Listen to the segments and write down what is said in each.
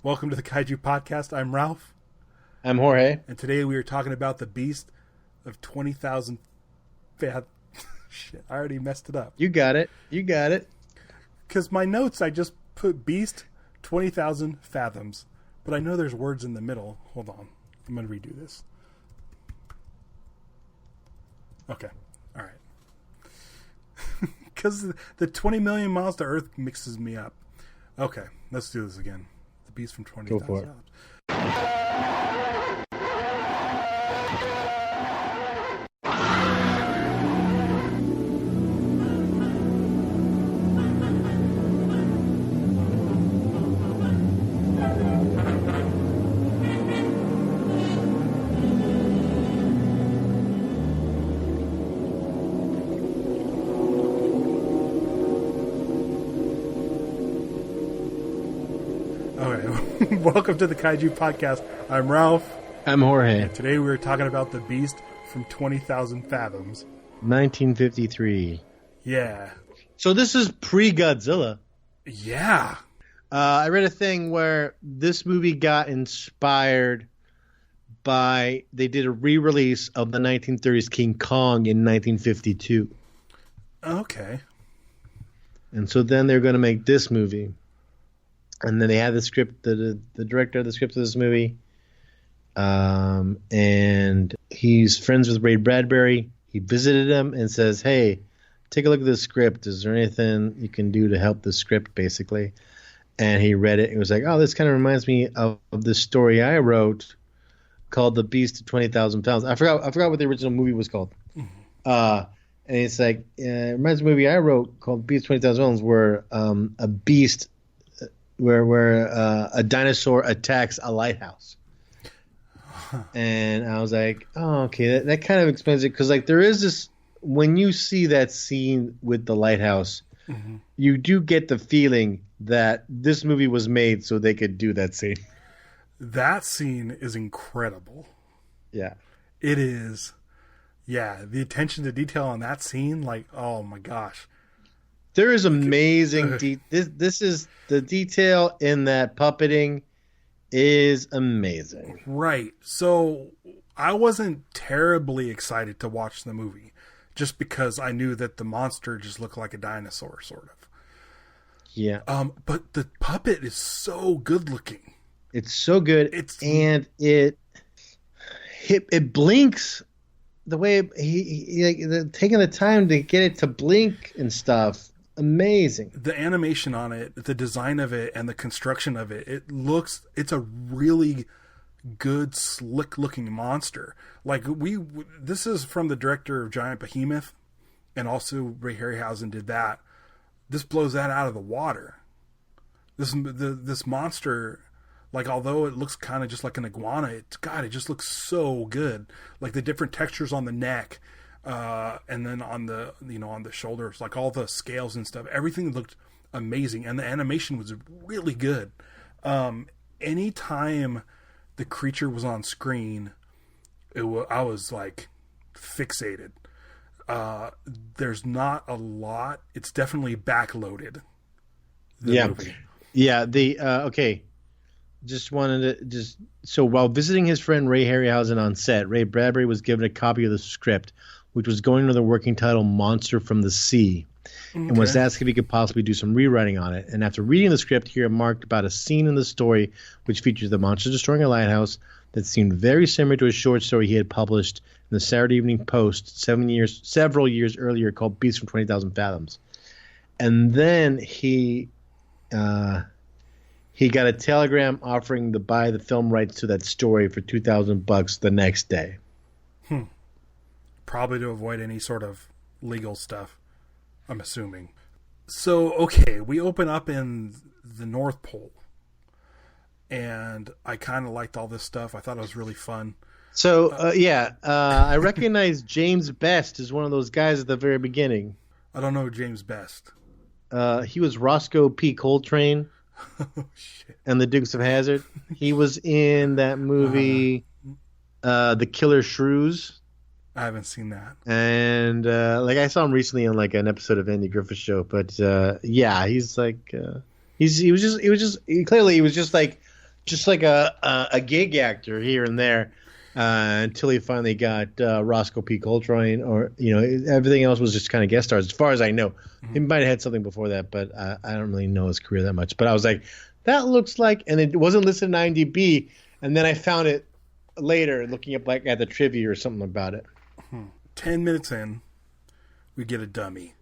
Welcome to the Kaiju Podcast. I'm Ralph. I'm Jorge. And today we are talking about the beast of 20,000 Shit, I already messed it up. You got it. Because my notes, I just put beast 20,000 fathoms. But I know there's words in the middle. Hold on. I'm going to redo this. Okay. All right. Because the 20 million miles to Earth mixes me up. Okay. Let's do this again. The beast from 20,000 fathoms. Welcome to the Kaiju Podcast. I'm Ralph. I'm Jorge. And today we're talking about the beast from 20,000 fathoms. 1953. Yeah. So this is pre-Godzilla. Yeah. I read a thing where this movie got inspired by, they did a re-release of the 1930s King Kong in 1952. Okay. And so then they're going to make this movie. And then they had the script, the director of the script of this movie. And he's friends with Ray Bradbury. He visited him and says, hey, take a look at this script. Is there anything you can do to help the script, basically? And he read it and was like, oh, this kind of reminds me of this story I wrote called The Beast of 20,000 Pounds. I forgot what the original movie was called. And it's like, it reminds me of a movie I wrote called Beast of 20,000 Pounds where a beast... Where a dinosaur attacks a lighthouse. And I was like, oh, okay, that kind of explains it. Because, like, there is this, when you see that scene with the lighthouse, you do get the feeling that this movie was made so they could do that scene. That scene is incredible. Yeah. It is. Yeah, the attention to detail on that scene, like, oh my gosh. There is amazing this is the detail in that puppeting is amazing. Right. So I wasn't terribly excited to watch the movie just because I knew that the monster just looked like a dinosaur, sort of. Yeah. But the puppet is so good looking. It's so good. It blinks the way he taking the time to get it to blink and stuff. Amazing. The animation on it, the design of it, and the construction of it, it's a really good, slick looking monster. Like this is from the director of Giant Behemoth, and also Ray Harryhausen did that. This blows that out of the water. This monster, like, although it looks kind of just like an iguana, it just looks so good. Like the different textures on the neck. And then on the shoulders, like all the scales and stuff, everything looked amazing, and the animation was really good. Anytime the creature was on screen, I was like fixated. There's not a lot. It's definitely backloaded. Movie. Yeah. Okay. Just wanted to so while visiting his friend Ray Harryhausen on set, Ray Bradbury was given a copy of the script, which was going under the working title Monster from the Sea, and was asked if he could possibly do some rewriting on it. And after reading the script, he remarked about a scene in the story which features the monster destroying a lighthouse that seemed very similar to a short story he had published in the Saturday Evening Post several years earlier called Beast from 20,000 Fathoms. And then he got a telegram offering to buy the film rights to that story for $2,000 the next day. Probably to avoid any sort of legal stuff, I'm assuming. So, okay, we open up in the North Pole. And I kind of liked all this stuff. I thought it was really fun. So, I recognize James Best as one of those guys at the very beginning. I don't know James Best. He was Roscoe P. Coltrane. Oh, shit. And the Dukes of Hazzard. He was in that movie, The Killer Shrews. I haven't seen that. And I saw him recently on like an episode of Andy Griffith's show. But he's like he was just like just like a gig actor here and there, until he finally got Roscoe P. Coltrane, or everything else was just kind of guest stars, as far as I know. He might have had something before that, but I don't really know his career that much. But I was like, that looks like, and it wasn't listed in IMDb, and then I found it later, looking up like at the trivia or something about it. 10 minutes in, we get a dummy,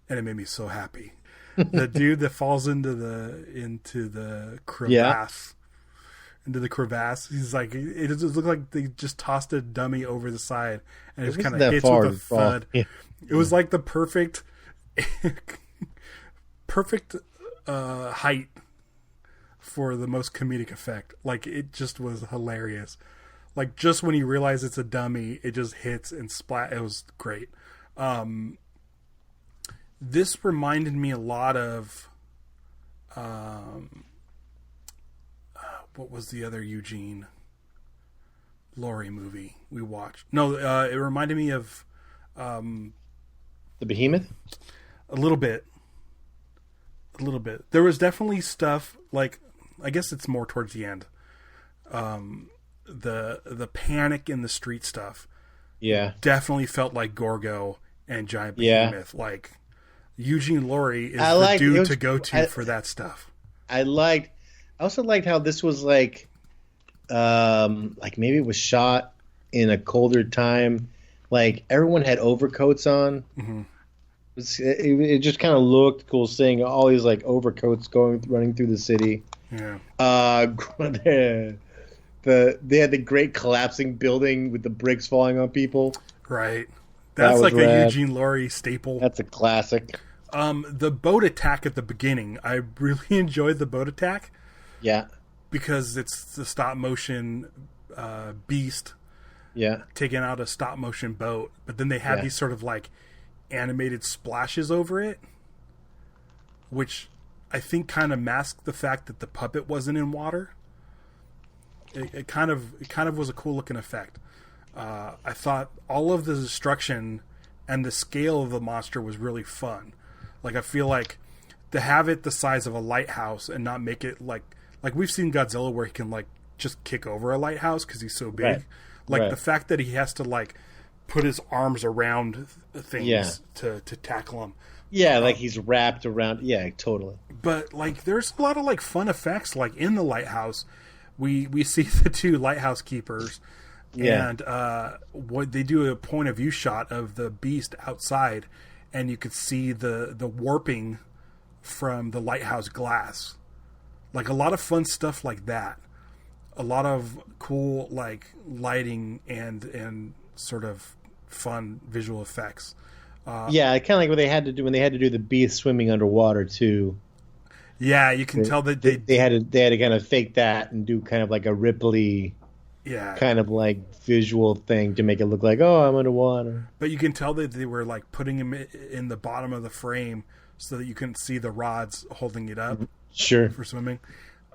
and it made me so happy. The dude that falls into the crevasse. Into the crevasse. He's like, it just looked like they just tossed a dummy over the side, and it just kind of hits with a thud. Yeah. It was like the perfect height for the most comedic effect. Like, it just was hilarious. Like, just when you realize it's a dummy, it just hits and splat. It was great. This reminded me a lot of what was the other Eugene Laurie movie we watched? No, it reminded me of The Behemoth? A little bit. There was definitely stuff like, I guess it's more towards the end. The panic in the street stuff. Yeah. Definitely felt like Gorgo and Giant Behemoth. Yeah. Like, Eugene Laurie is the dude to go to for that stuff. I also liked how this was like maybe it was shot in a colder time. Like, everyone had overcoats on. Mm-hmm. It just kind of looked cool seeing all these like overcoats running through the city. Yeah. They had the great collapsing building with the bricks falling on people. Right. That's like rad. A Eugene Laurie staple. That's a classic. The boat attack at the beginning, I really enjoyed the boat attack. Yeah. Because it's the stop motion beast. Yeah. Taking out a stop motion boat, but then they had these sort of like animated splashes over it, which I think kind of masked the fact that the puppet wasn't in water. It kind of was a cool looking effect. I thought all of the destruction and the scale of the monster was really fun. Like, I feel like to have it the size of a lighthouse and not make it like we've seen Godzilla where he can like just kick over a lighthouse because he's so big. Right. Like the fact that he has to like put his arms around things to tackle them. Yeah, like he's wrapped around. Yeah, totally. But like, there's a lot of like fun effects. Like in the lighthouse, we see the two lighthouse keepers, and what they do a point of view shot of the beast outside, and you could see the warping from the lighthouse glass. Like, a lot of fun stuff like that. A lot of cool like lighting and sort of fun visual effects. Kind of like what they had to do when they had to do the beast swimming underwater too. Yeah, you can tell that they had to kind of fake that and do kind of like a Ripley, kind of like visual thing to make it look like, oh, I'm underwater. But you can tell that they were like putting him in the bottom of the frame so that you couldn't see the rods holding it up. Sure. For swimming.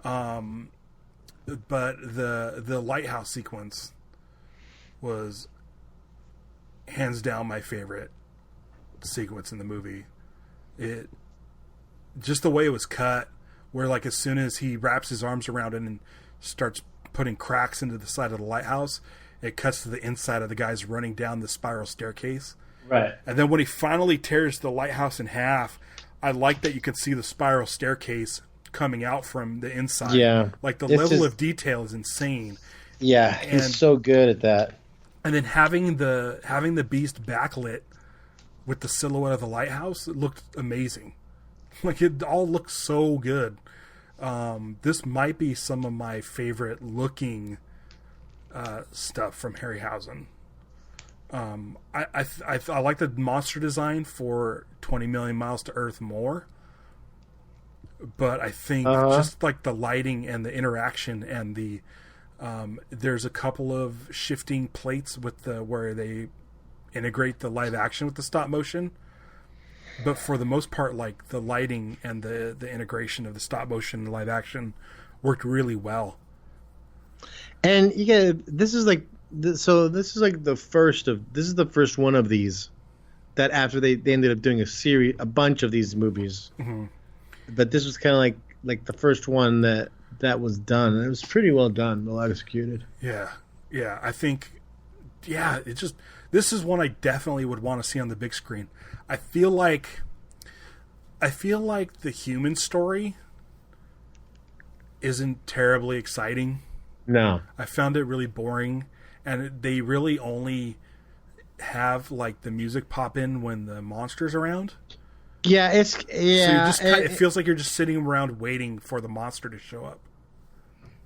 But the lighthouse sequence was hands down my favorite sequence in the movie. It just the way it was cut, where like as soon as he wraps his arms around it and starts putting cracks into the side of the lighthouse, it cuts to the inside of the guys running down the spiral staircase. Right. And then when he finally tears the lighthouse in half, I like that you can see the spiral staircase coming out from the inside. Yeah. Like, the level of detail is insane. Yeah, he's so good at that. And then having the beast backlit with the silhouette of the lighthouse, it looked amazing. Like, it all looked so good. This might be some of my favorite looking stuff from Harryhausen. I like the monster design for 20 Million Miles to Earth more. But I think just like the lighting and the interaction and the there's a couple of shifting plates with where they integrate the live action with the stop motion. But for the most part, like, the lighting and the integration of the stop motion and live action worked really well. And this is the first one of these that after they ended up doing a bunch of these movies. Mm-hmm. But this was kind of like like the first one that was done. And it was pretty well done, well executed. Yeah. I think, this is one I definitely would want to see on the big screen. I feel like the human story isn't terribly exciting. No, I found it really boring, and they really only have like the music pop in when the monster's around. Yeah, So it feels like you're just sitting around waiting for the monster to show up.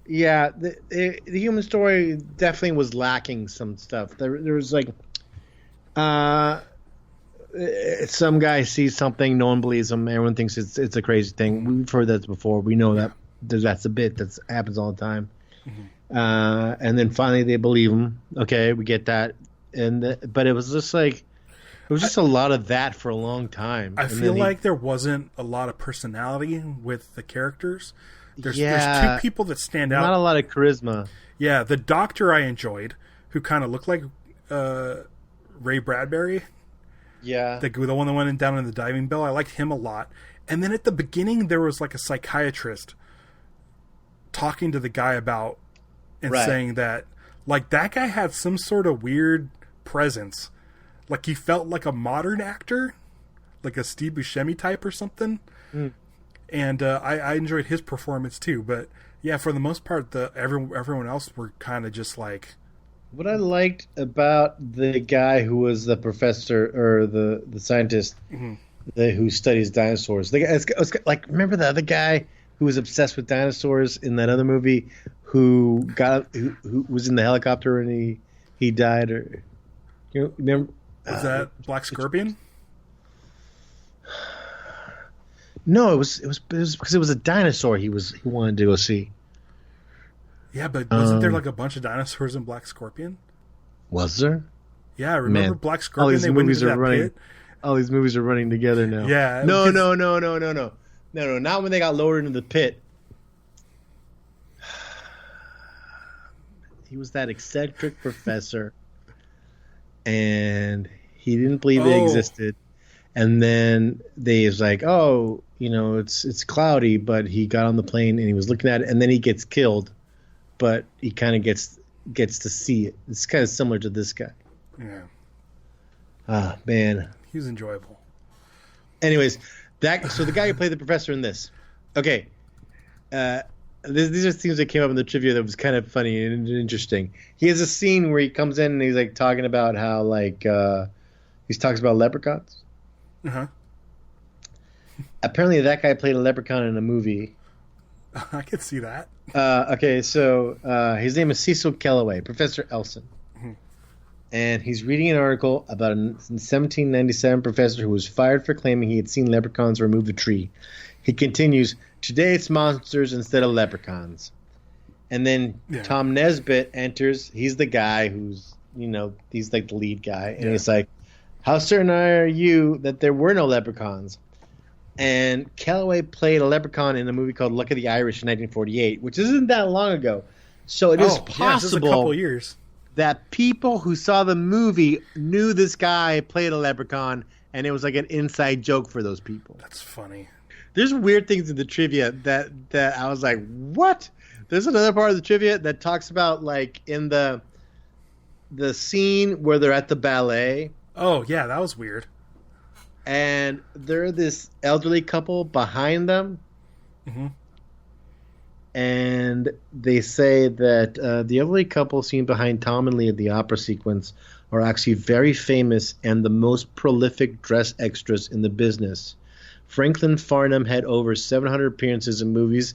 Yeah, the human story definitely was lacking some stuff. There was like, some guy sees something, no one believes him. Everyone thinks it's a crazy thing. We've heard that before. We know that that's a bit that happens all the time. Mm-hmm. And then finally they believe him. Okay, we get that. But it was just like, it was just a lot of that for a long time. I feel like there wasn't a lot of personality with the characters. There's two people that stand out. Not a lot of charisma. Yeah, the doctor I enjoyed, who kind of looked like Ray Bradbury. Yeah. The one that went down in the diving bell. I liked him a lot. And then at the beginning, there was like a psychiatrist talking to the guy about and saying that, like, that guy had some sort of weird presence. Like, he felt like a modern actor, like a Steve Buscemi type or something. Mm. And I enjoyed his performance too. But yeah, for the most part, everyone else were kind of just like. What I liked about the guy who was the professor or the scientist who studies dinosaurs, the guy, it's like, remember the other guy who was obsessed with dinosaurs in that other movie who was in the helicopter and he died, or remember? Was that Black Scorpion? No, it was because it was a dinosaur he wanted to go see. Yeah, but wasn't there like a bunch of dinosaurs in Black Scorpion? Was there? Yeah, I remember Black Scorpion. All these movies are running. All these movies are running together now. Yeah. No. Not when they got lowered into the pit. He was that eccentric professor, and he didn't believe it existed. And then they was like, oh, it's cloudy, but he got on the plane and he was looking at it, and then he gets killed, but he kind of gets to see it. It's kind of similar to this guy. Yeah. Ah, man. He was enjoyable. Anyways, so the guy who played the professor in this. Okay. These are things that came up in the trivia that was kind of funny and interesting. He has a scene where he comes in and he's like talking about how he talks about leprechauns. Uh-huh. Apparently that guy played a leprechaun in a movie. I could see that. Okay, so his name is Cecil Kellaway, Professor Elson. Mm-hmm. And he's reading an article about a 1797 professor who was fired for claiming he had seen leprechauns remove a tree. He continues, today it's monsters instead of leprechauns. And then Tom Nesbitt enters. He's the guy who's, he's like the lead guy. And he's like, how certain are you that there were no leprechauns? And Kellaway played a leprechaun in a movie called Luck of the Irish in 1948, which isn't that long ago. So it is possible a couple years. That people who saw the movie knew this guy played a leprechaun, and it was like an inside joke for those people. That's funny. There's weird things in the trivia that I was like, what? There's another part of the trivia that talks about, like, in the scene where they're at the ballet. Oh, yeah, that was weird. And they're this elderly couple behind them. Mm-hmm. And they say that the elderly couple seen behind Tom and Lee at the opera sequence are actually very famous and the most prolific dress extras in the business. Franklin Farnham had over 700 appearances in movies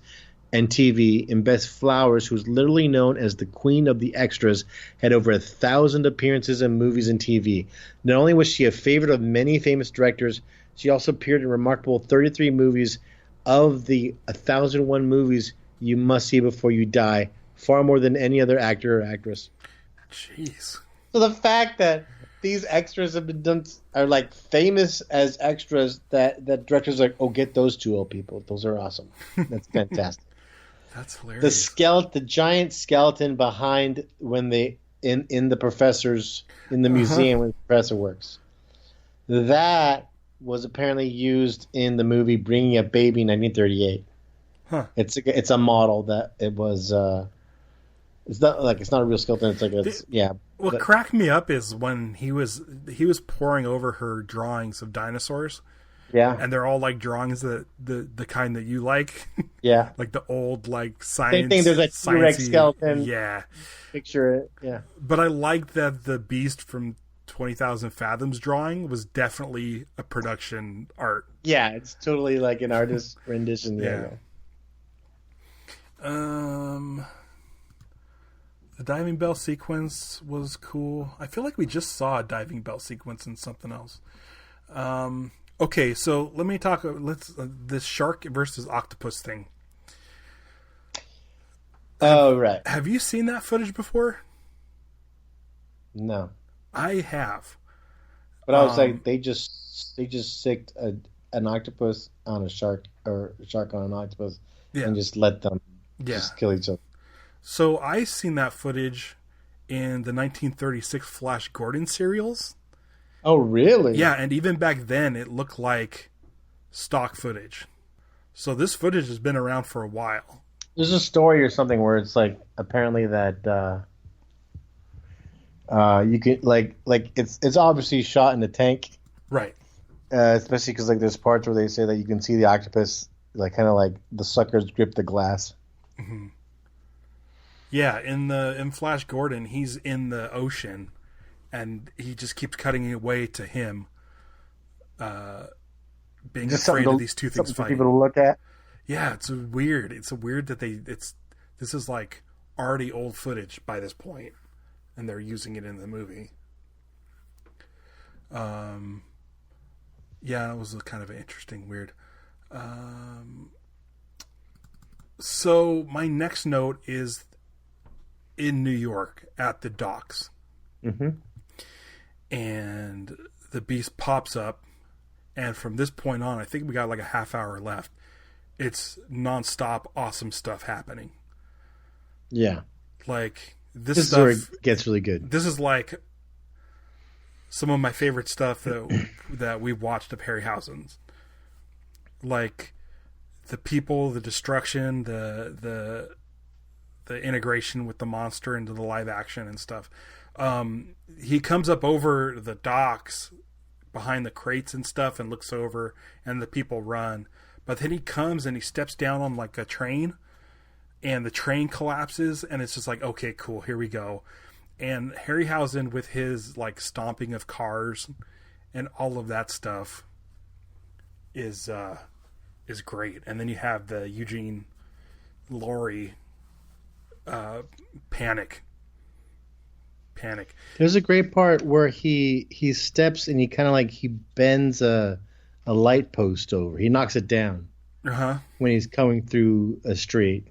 and TV, and Bess Flowers, who's literally known as the queen of the extras, had over 1,000 appearances in movies and TV. Not only was she a favorite of many famous directors, she also appeared in remarkable 33 movies. Of the 1,001 movies you must see before you die, far more than any other actor or actress. Jeez. So the fact that these extras have been done are like famous as extras that directors are like, oh, get those two old people. Those are awesome. That's fantastic. That's hilarious. The giant skeleton behind when they in the professor's in the museum when the professor works. That was apparently used in the movie Bringing Up Baby in 1938. Huh. It's a model that it was. It's not a real skeleton. What cracked me up is when he was poring over her drawings of dinosaurs. Yeah. And they're all like drawings that the kind that you like. Yeah. Like the old like science. Same thing. There's a T-Rex skeleton. Yeah. Picture it. Yeah. But I like that the beast from 20,000 Fathoms drawing was definitely a production art. Yeah, it's totally like an artist rendition. Yeah. The diving bell sequence was cool. I feel like we just saw a diving bell sequence in something else. Okay, so let me talk. This shark versus octopus thing. Oh, right. Have you seen that footage before? No. I have. But I was like, they just sicked an octopus on a shark, or a shark on an octopus, and just let them just kill each other. So I seen that footage in the 1936 Flash Gordon serials. Oh, really? Yeah, and even back then, it looked like stock footage. So this footage has been around for a while. There's a story or something where it's like apparently that you can like it's obviously shot in the tank, right? Especially because like there's parts where they say that you can see the octopus like kind of like the suckers grip the glass. Mm-hmm. Yeah, in Flash Gordon, he's in the ocean. And he just keeps cutting away to him, being just afraid of these two things fighting. People to look at. Yeah, it's weird. It's weird that this is like already old footage by this point, and they're using it in the movie. Yeah, it was kind of interesting, weird. So my next note is in New York at the docks. Mm-hmm. And the beast pops up, and from this point on, I think we got like a half hour left. It's nonstop awesome stuff happening. Yeah. Like this is where it gets really good. This is like some of my favorite stuff that we watched of Harryhausen's. Like the people, the destruction, the integration with the monster into the live action and stuff. He comes up over the docks behind the crates and stuff and looks over, and the people run. But then he comes and he steps down on like a train, and the train collapses, and it's just like, okay, cool, here we go. And Harryhausen with his like stomping of cars and all of that stuff is great. And then you have the Eugene Laurie panic. There's a great part where he steps and he kind of like he bends a light post over. He knocks it down when he's coming through a street.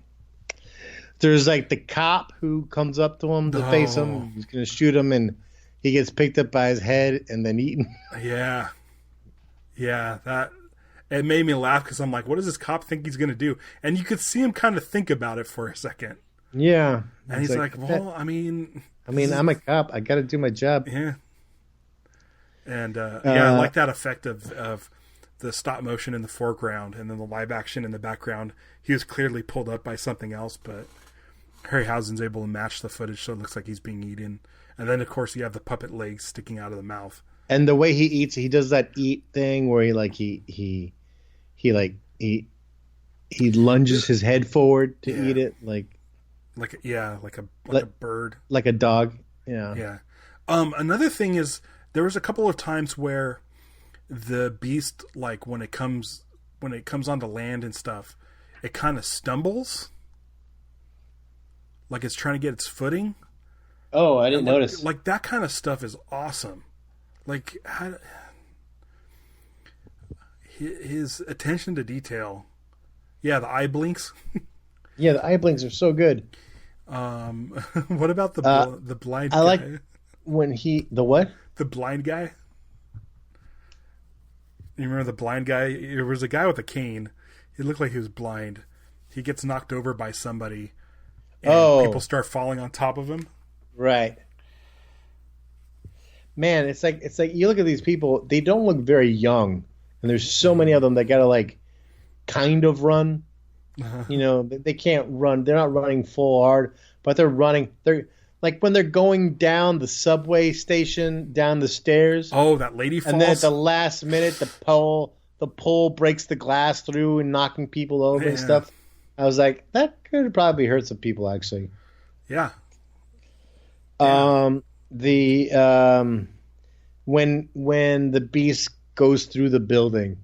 There's like the cop who comes up to him to face him. He's gonna shoot him, and he gets picked up by his head and then eaten. Yeah, that it made me laugh because I'm like, what does this cop think he's gonna do? And you could see him kind of think about it for a second. Yeah, and he's like, well, I mean, I'm a cop. I got to do my job. Yeah. And I like that effect of the stop motion in the foreground and then the live action in the background. He was clearly pulled up by something else, but Harryhausen's able to match the footage so it looks like he's being eaten. And then of course you have the puppet legs sticking out of the mouth. And the way he eats, he does that eat thing where he lunges his head forward to eat it like a bird, like a dog. Yeah. Another thing is there was a couple of times where the beast, like when it comes onto land and stuff, it kind of stumbles, like it's trying to get its footing. Oh, I didn't notice. Like that kind of stuff is awesome. Like his attention to detail. Yeah, the eye blinks. Yeah, the eye blinks are so good. What about the blind guy? I like when the what? The blind guy. You remember the blind guy? There was a guy with a cane. He looked like he was blind. He gets knocked over by somebody, and people start falling on top of him. Right. Man, it's like you look at these people. They don't look very young, and there's so many of them that gotta like kind of run. You know, they can't run. They're not running full hard, but they're running. They're like when they're going down the subway station, down the stairs. Oh, that lady falls. And then at the last minute, the pole breaks the glass through and knocking people over and stuff. I was like, that could probably hurt some people, actually. Yeah. When the beast goes through the building,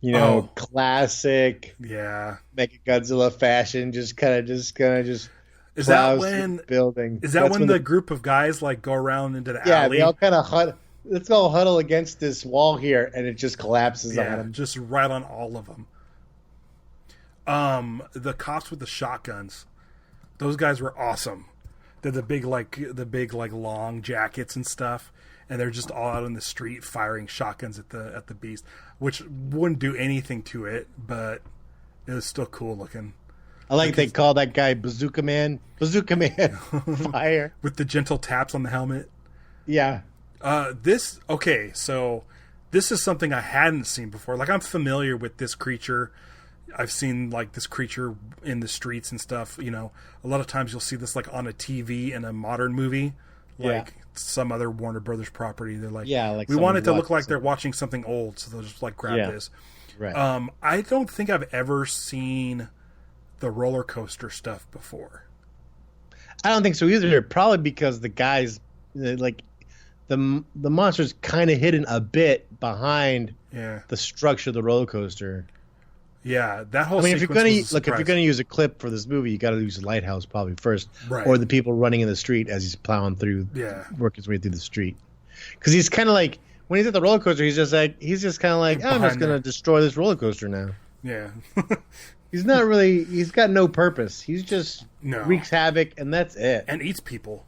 you know, classic, Mechagodzilla fashion, just is that when building? Is that when the group of guys like go around into the alley? Yeah, they all kind of let's all huddle against this wall here, and it just collapses on them. Just right on all of them. The cops with the shotguns, those guys were awesome. They're the big long jackets and stuff, and they're just all out in the street firing shotguns at the beast, which wouldn't do anything to it, but it was still cool looking. I like they call that guy Bazooka Man. Bazooka Man, fire with the gentle taps on the helmet. Yeah. So this is something I hadn't seen before. Like, I'm familiar with this creature. I've seen like this creature in the streets and stuff. You know, a lot of times you'll see this like on a TV in a modern movie, like some other Warner Brothers property. They're like, we want it to look like they're watching something old, so they'll just like grab this. Right. I don't think I've ever seen the roller coaster stuff before. I don't think so either. Probably because the guys like the monster's kind of hidden a bit behind the structure of the roller coaster. Yeah, that whole. I mean, if you're gonna use a clip for this movie, you got to use the lighthouse probably first, right? Or the people running in the street as he's plowing through, working his way through the street. Because he's kind of like when he's at the roller coaster, he's just kind of like, I'm just gonna destroy this roller coaster now. Yeah. He's not really. He's got no purpose. He's just wreaks havoc, and that's it. And eats people.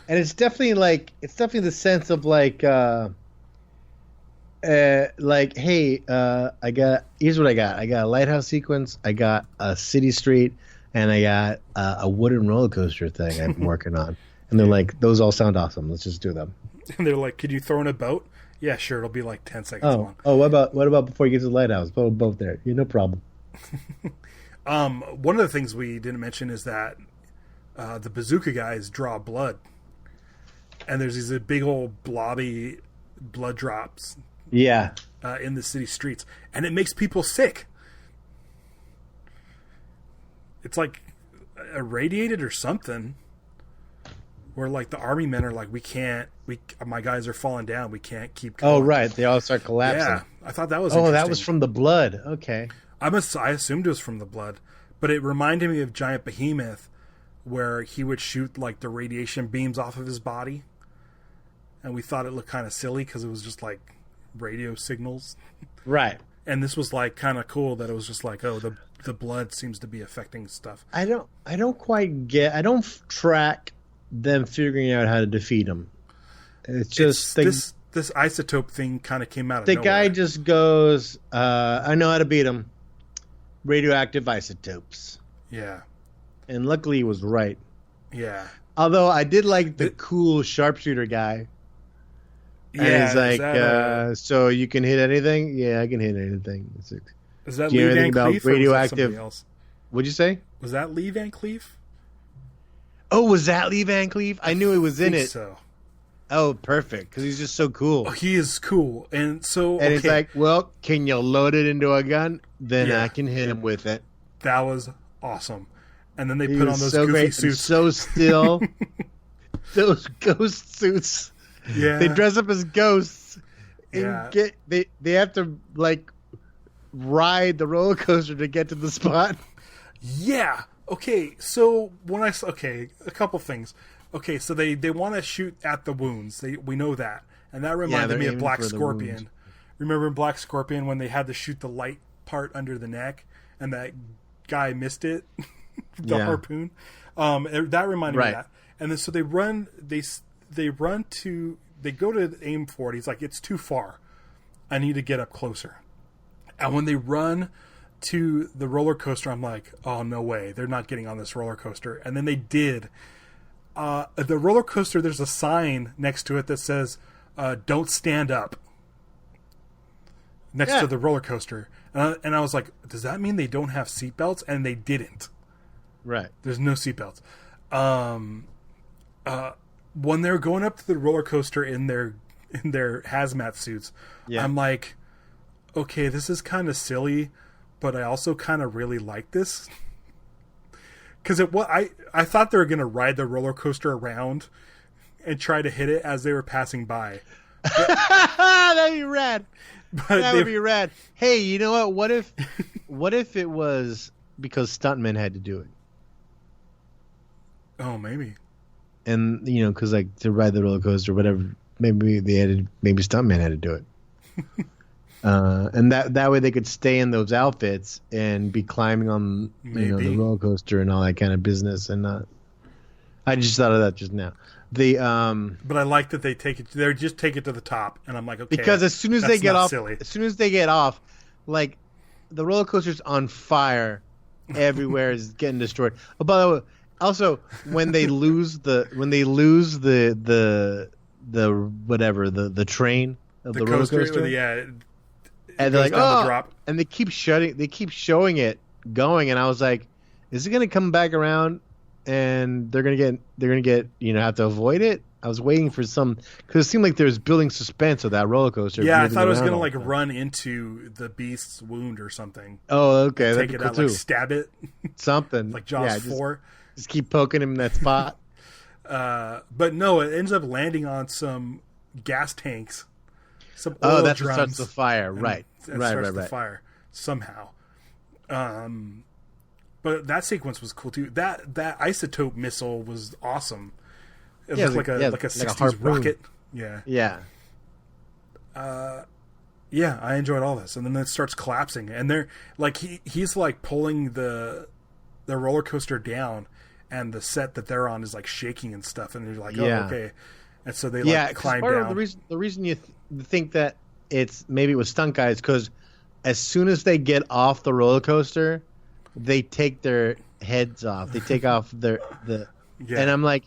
And it's definitely the sense of like, hey, here's what I got. I got a Lighthouse Sequence. I got a city street, and I got a wooden roller coaster thing I'm working on. And they're like, those all sound awesome. Let's just do them. And they're like, could you throw in a boat? Yeah, sure. It'll be like 10 seconds long. Oh, what about before you get to the lighthouse? Put a boat there. Yeah, no problem. One of the things we didn't mention is that the bazooka guys draw blood, and there's these big old blobby blood drops. Yeah, in the city streets, and it makes people sick. It's like irradiated or something. Where like the army men are like, my guys are falling down. We can't keep going. Oh, right. They all start collapsing. Yeah, I thought that was. Oh, that was from the blood. Okay. I assumed it was from the blood, but it reminded me of Giant Behemoth, where he would shoot like the radiation beams off of his body, and we thought it looked kind of silly because it was just like radio signals. Right. And this was like kind of cool that it was just like, oh, the blood seems to be affecting stuff. I don't quite get. I don't track them figuring out how to defeat him. It's just this isotope thing kind of came out of the nowhere. Guy just goes, I know how to beat him. Radioactive isotopes. Yeah. And luckily he was right. Yeah. Although I did like the cool sharpshooter guy. Yeah. And he's like, so you can hit anything? Yeah, I can hit anything. Is that Lee Van Cleef or radioactive? somebody else? What'd you say? Was that Lee Van Cleef? Oh, was that Lee Van Cleef? I knew he was in it. So. Oh, perfect, because he's just so cool. Oh, he is cool. And he's like, well, can you load it into a gun? Then I can hit him with it. That was awesome. And then they put on those goofy suits. So still, those ghost suits. Yeah. They dress up as ghosts. And they have to like ride the roller coaster to get to the spot. Yeah. Okay. So a couple things. Okay, so they want to shoot at the wounds. We know that, and that reminded me of Black Scorpion. Remember in Black Scorpion when they had to shoot the light part under the neck, and that guy missed it, the harpoon. That reminded me of that. And then so they run. They go to aim for it. He's like, it's too far. I need to get up closer. And when they run to the roller coaster, I'm like, oh no way, they're not getting on this roller coaster. And then they did. The roller coaster, there's a sign next to it that says, don't stand up. Next to the roller coaster. And I was like, does that mean they don't have seatbelts? And they didn't. Right. There's no seatbelts. When they're going up to the roller coaster in their hazmat suits, I'm like, okay, this is kind of silly, but I also kind of really like this. Because I thought they were going to ride the roller coaster around and try to hit it as they were passing by. That'd be rad. That would be rad. Hey, you know what? What if it was because stuntmen had to do it? Oh, maybe. And because like to ride the roller coaster, whatever. Maybe stuntmen had to do it. And that way they could stay in those outfits and be climbing on the roller coaster and all that kind of business. And I just thought of that just now. But I like that they just take it to the top, and I'm like, okay. Because as soon as they get off, like the roller coaster's on fire, everywhere is getting destroyed. Oh, by the way, also when they lose the whatever the train of the roller coaster, and they're like, oh, drop. And they keep showing it going, and I was like, is it gonna come back around? And they're gonna get have to avoid it. I was waiting for because it seemed like there was building suspense of that roller coaster. Yeah, I thought it was gonna like run into the beast's wound or something. Oh, okay, take it cool out, too. Like stab it, something like Jaws 4. Just keep poking him in that spot. But no, it ends up landing on some gas tanks. Some oil that's drums, what starts the fire, right? Starts the fire somehow. But that sequence was cool too. That isotope missile was awesome. It looked like a 60s rocket. Yeah. Yeah. Yeah, I enjoyed all this. And then it starts collapsing, and they're like he's like pulling the roller coaster down, and the set that they're on is like shaking and stuff, and you're like, oh, okay. And so they climb down. The reason you think that maybe it was stunt guys, because as soon as they get off the roller coaster, they take their heads off. They take off and I'm like,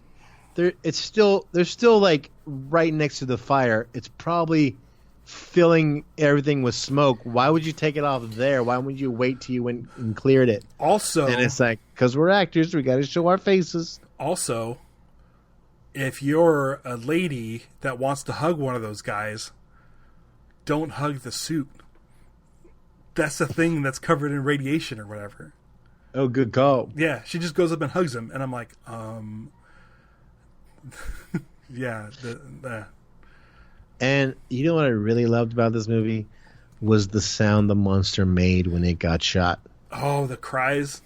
they're still like right next to the fire. It's probably filling everything with smoke. Why would you take it off there? Why would you wait till you went and cleared it? Also, and it's like, because we're actors, we got to show our faces. Also, if you're a lady that wants to hug one of those guys, don't hug the suit. That's the thing that's covered in radiation or whatever. Oh, good call. Yeah, she just goes up and hugs him, and I'm like, yeah. And you know what I really loved about this movie was the sound the monster made when it got shot. Oh, the cries.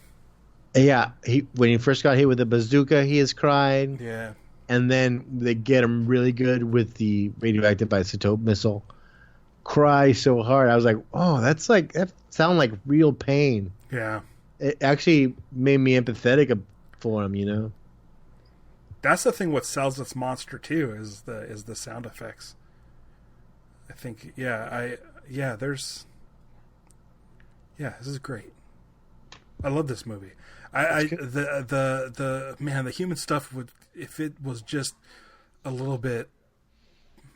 Yeah, when he first got hit with the bazooka, he has cried. Yeah. And then they get him really good with the radioactive isotope missile. Cry so hard. I was like, oh, that sound like real pain. Yeah. It actually made me empathetic for him, That's the thing what sells this monster too is the sound effects. I think this is great. I love this movie. The human stuff would, if it was just a little bit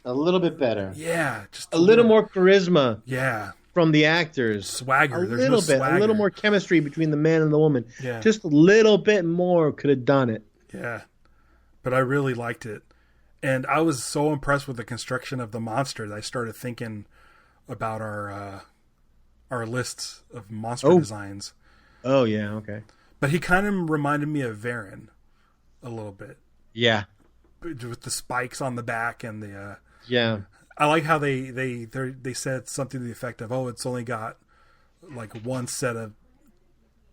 better. Yeah, just a little more charisma. Yeah. From the actors. Swagger. There's no swagger. A little more chemistry between the man and the woman. Yeah. Just a little bit more could have done it. Yeah. But I really liked it. And I was so impressed with the construction of the monster that I started thinking about our lists of monster designs. Oh, yeah, okay. But he kind of reminded me of Varen a little bit. Yeah. With the spikes on the back and the... yeah. I like how they said something to the effect of, it's only got like one set of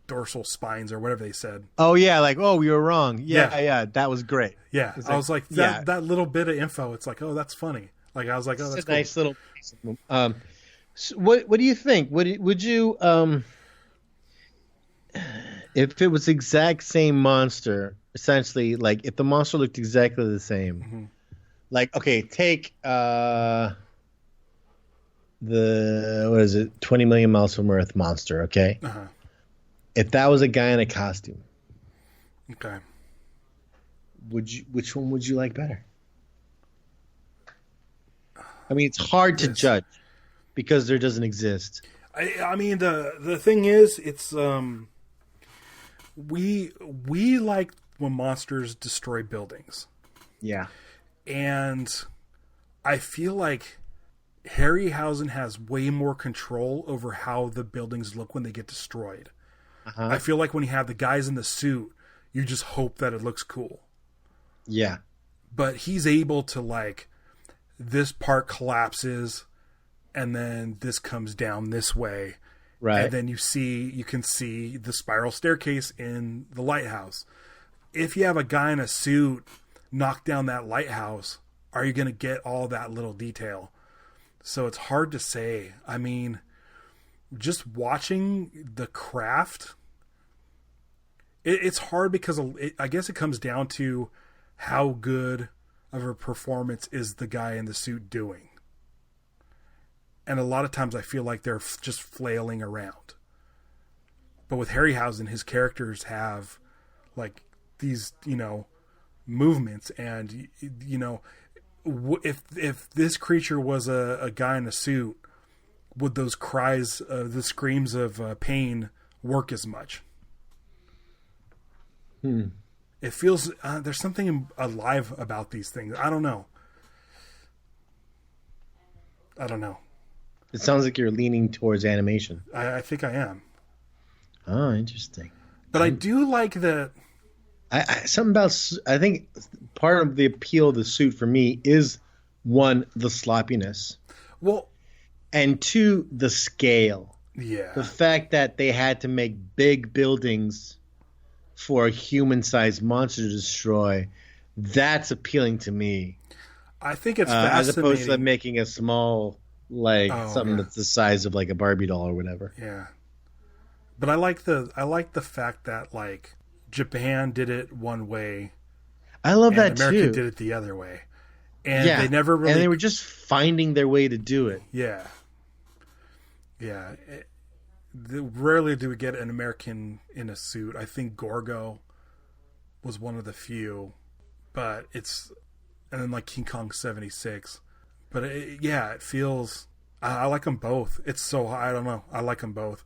dorsal spines or whatever they said. Oh, yeah, like, we were wrong. Yeah, that was great. Yeah, I was like, that little bit of info, it's like, that's funny. Like, I was like, that's a cool. Nice little piece of, so what do you think? Would you if it was the exact same monster, essentially, like if the monster looked exactly the same, mm-hmm. Like, okay, take the 20 million miles from Earth monster, okay? Uh-huh. If that was a guy in a costume, okay, which one would you like better? I mean, it's hard to judge because there doesn't exist. I mean, the thing is, it's we like when monsters destroy buildings. Yeah. And I feel like Harryhausen has way more control over how the buildings look when they get destroyed. Uh-huh. I feel like when you have the guys in the suit, you just hope that it looks cool. Yeah. But he's able to, like, this part collapses and then this comes down this way. Right. And then you can see the spiral staircase in the lighthouse. If you have a guy in a suit knock down that lighthouse, are you going to get all that little detail? So it's hard to say. I mean, just watching the craft, it's hard because I guess it comes down to how good of a performance is the guy in the suit doing. And a lot of times I feel like they're just flailing around. But with Harryhausen, his characters have like these, movements, and if this creature was a guy in a suit, would those cries, the screams of pain work as much? It feels there's something alive about these things. I don't know. It sounds like you're leaning towards animation. I think I am. Oh, interesting. But I do like the. I think part of the appeal of the suit for me is, one, the sloppiness. Well, and two, the scale. Yeah. The fact that they had to make big buildings for a human-sized monster to destroy, that's appealing to me. I think it's fascinating. As opposed to them making a small, something that's the size of like a Barbie doll or whatever. Yeah. But I like the fact that like Japan did it one way. I love that America too. did it the other way. And they never really... And they were just finding their way to do it. Yeah. Yeah. Rarely do we get an American in a suit. I think Gorgo was one of the few. But it's... And then like King Kong 76. But it feels... I like them both. It's so... I don't know. I like them both.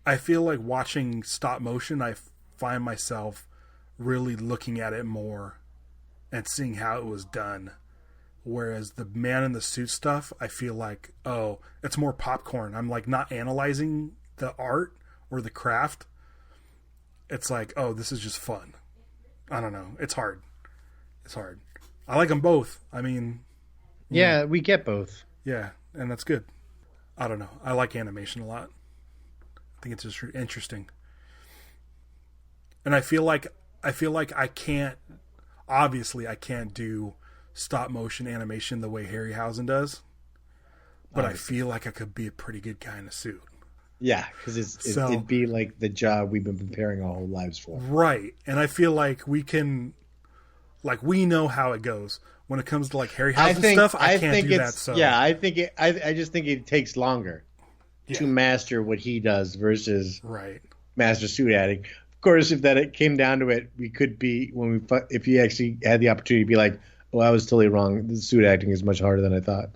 I feel like watching stop motion, I find myself really looking at it more and seeing how it was done. Whereas the man in the suit stuff, I feel like, it's more popcorn. I'm like not analyzing the art or the craft. It's like, this is just fun. I don't know. It's hard. I like them both. I mean... Yeah, we get both. Yeah, and that's good. I don't know. I like animation a lot. I think it's just interesting. And I feel like I can't do stop motion animation the way Harryhausen does. But I feel like I could be a pretty good guy in a suit. Yeah, because it'd be like the job we've been preparing our whole lives for. Right. And I feel like we know how it goes. When it comes to like Harryhausen stuff, I can't do that. So yeah, I just think it takes longer to master what he does versus master suit acting. Of course, if it came down to it, we could be if he actually had the opportunity to be like, "Oh, I was totally wrong. The suit acting is much harder than I thought."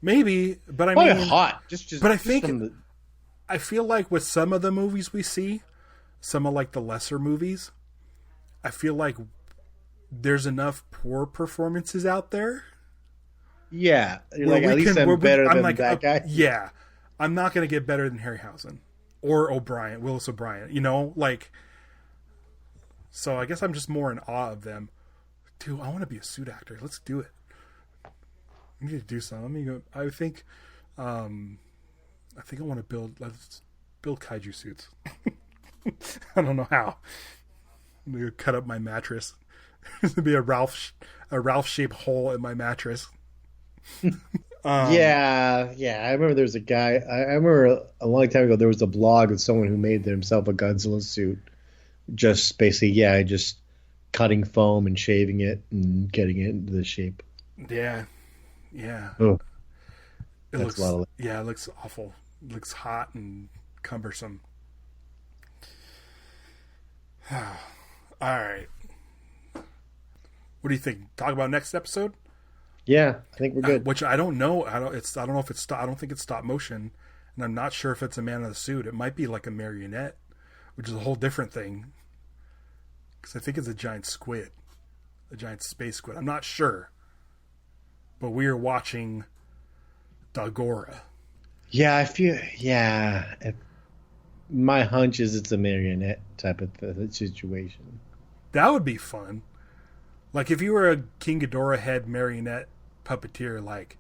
Maybe, but I mean, hot. But I think I feel like with some of the movies we see, some of like the lesser movies, I feel like there's enough poor performances out there. Yeah, like at least I'm better than that guy. Yeah, I'm not going to get better than Harryhausen or Willis O'Brien. So I guess I'm just more in awe of them. Dude, I want to be a suit actor. Let's do it. We need to do something. Let me go. I think I want to let's build kaiju suits. I don't know how. I'm going to cut up my mattress. There's going to be a Ralph shaped hole in my mattress. Yeah. I remember there was a guy. I remember a long time ago there was a blog of someone who made himself a Godzilla suit. Just basically, just cutting foam and shaving it and getting it into the shape. Yeah. Oh, it looks awful. It looks hot and cumbersome. All right. What do you think? Talk about next episode? Yeah, I think we're good. Which I don't know. I don't think it's stop motion. and I'm not sure if it's a man in a suit. It might be like a marionette, which is a whole different thing. Because I think it's a giant squid, a giant space squid. I'm not sure, but we are watching Dagora. Yeah, I feel. Yeah, my hunch is it's a marionette type of situation. That would be fun. Like if you were a King Ghidorah head marionette puppeteer, like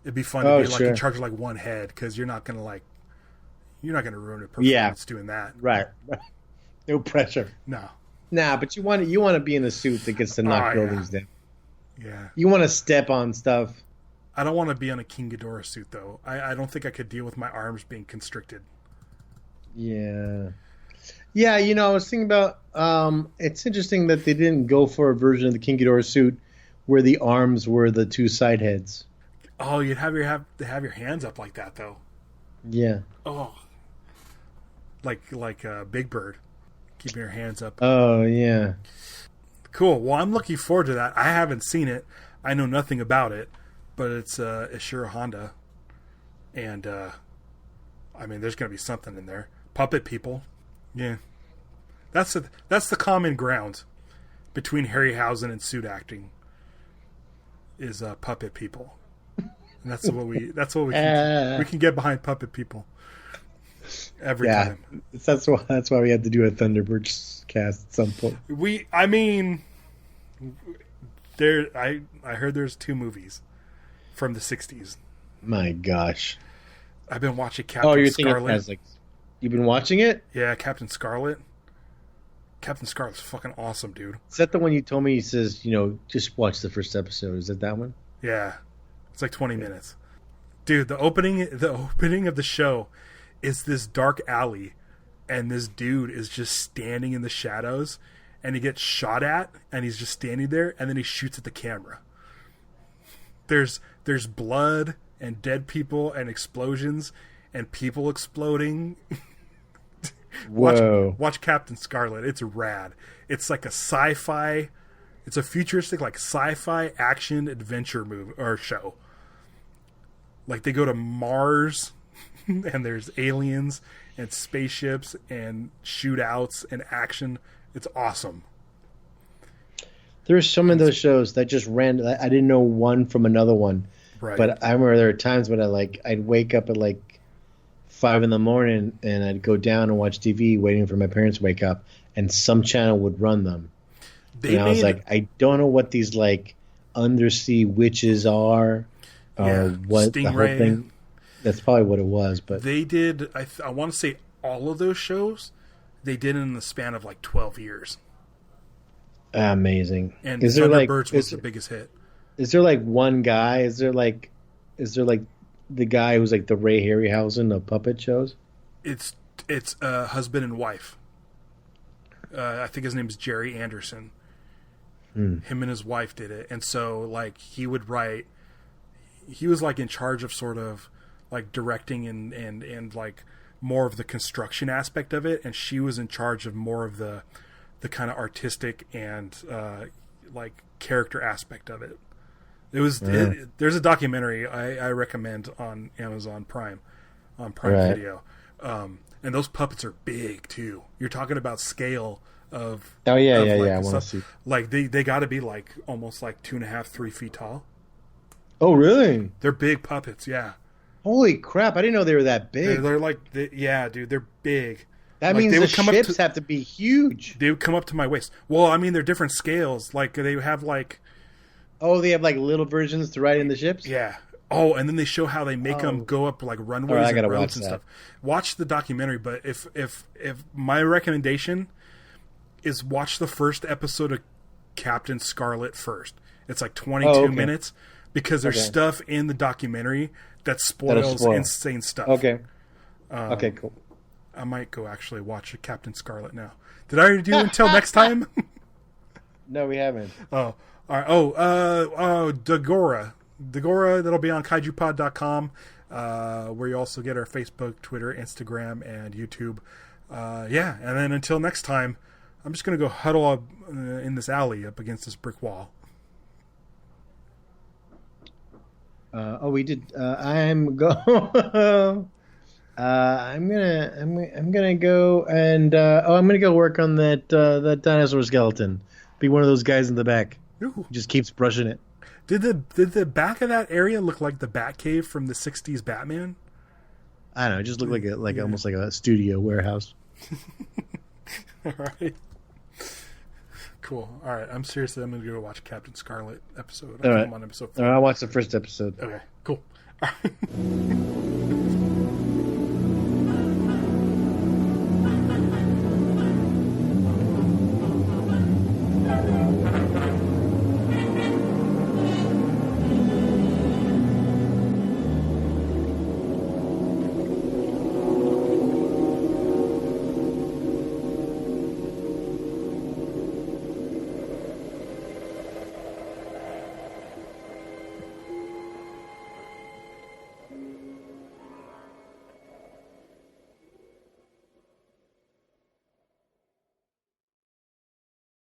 it'd be fun to be like in charge of like one head, because you're not gonna ruin a performance doing that. Right. No pressure. No. Nah, but you want to be in a suit that gets to knock buildings down. Yeah. You want to step on stuff. I don't want to be on a King Ghidorah suit though. I don't think I could deal with my arms being constricted. Yeah. Yeah, I was thinking about it's interesting that they didn't go for a version of the King Ghidorah suit where the arms were the two side heads. Oh, you'd have your hands up like that though. Yeah. Oh. Like Big Bird. Keeping your hands up. Oh, yeah. Cool. Well, I'm looking forward to that. I haven't seen it. I know nothing about it, but it's Ishiro Honda. And, I mean, there's going to be something in there. Puppet people. Yeah. That's the common ground between Harryhausen and suit acting is puppet people. And that's what we can get behind puppet people. Every time. That's why we had to do a Thunderbirds cast at some point. I heard there's 2 movies from the 60s. My gosh. I've been watching Captain Scarlett. You've been watching it? Yeah, Captain Scarlett. Captain Scarlett's fucking awesome, dude. Is that the one you told me? He says, just watch the first episode. Is it that one? Yeah. It's like 20 minutes. Dude, the opening of the show is this dark alley, and this dude is just standing in the shadows, and he gets shot at, and he's just standing there, and then he shoots at the camera. There's blood and dead people and explosions and people exploding. Whoa. Watch Captain Scarlett. It's rad. It's like a sci-fi. It's a futuristic like sci-fi action adventure movie or show. Like they go to Mars. And there's aliens and spaceships and shootouts and action. It's awesome. There's some of those shows that just ran. I didn't know one from another one. Right. But I remember there were times when I'd wake up at like 5 a.m. and I'd go down and watch TV waiting for my parents to wake up, and some channel would run them. I was like, I don't know what these like undersea witches are or what Stingray. The whole thing. That's probably what it was, but they did. I want to say all of those shows they did in the span of like 12 years. Amazing. And Thunderbirds was the biggest hit. Is there like one guy? Is there like the guy who's like the Ray Harryhausen of puppet shows? It's husband and wife. I think his name is Jerry Anderson. Him and his wife did it, and so like he would write. He was like in charge of sort of like directing and like more of the construction aspect of it, and she was in charge of more of the kind of artistic and like character aspect of it. It was there's a documentary I recommend on Amazon Prime, on Prime Video, and those puppets are big too. You're talking about scale of I want to see. Like they got to be like almost like 2.5, 3 feet tall. Oh really? They're big puppets, yeah. Holy crap! I didn't know they were that big. They're like, yeah, dude, they're big. That means the ships have to be huge. They would come up to my waist. Well, I mean, they're different scales. Like they have like, they have like little versions to ride in the ships. Yeah. Oh, and then they show how they make them go up like runways and roads and stuff. Watch the documentary. But if my recommendation is watch the first episode of Captain Scarlett first. It's like 22 minutes because there's stuff in the documentary that spoils insane stuff. Okay. Okay, cool. I might go actually watch Captain Scarlett now. Did I already do Until Next Time? No, we haven't. Oh, all right. Dagora. Dagora, that'll be on kaijupod.com, where you also get our Facebook, Twitter, Instagram, and YouTube. And then until next time, I'm just going to go huddle up in this alley up against this brick wall. We did. I'm going. I'm gonna go and I'm gonna go work on that dinosaur skeleton. Be one of those guys in the back Ooh. who just keeps brushing it. Did the back of that area look like the Batcave from the '60s Batman? I don't know. It just looked like almost like a studio warehouse. All right. Cool. All right. I'm seriously. I'm gonna go watch Captain Scarlett episode. All right. I'm on episode 4. All right, I'll watch the first episode. Okay. Cool. All right.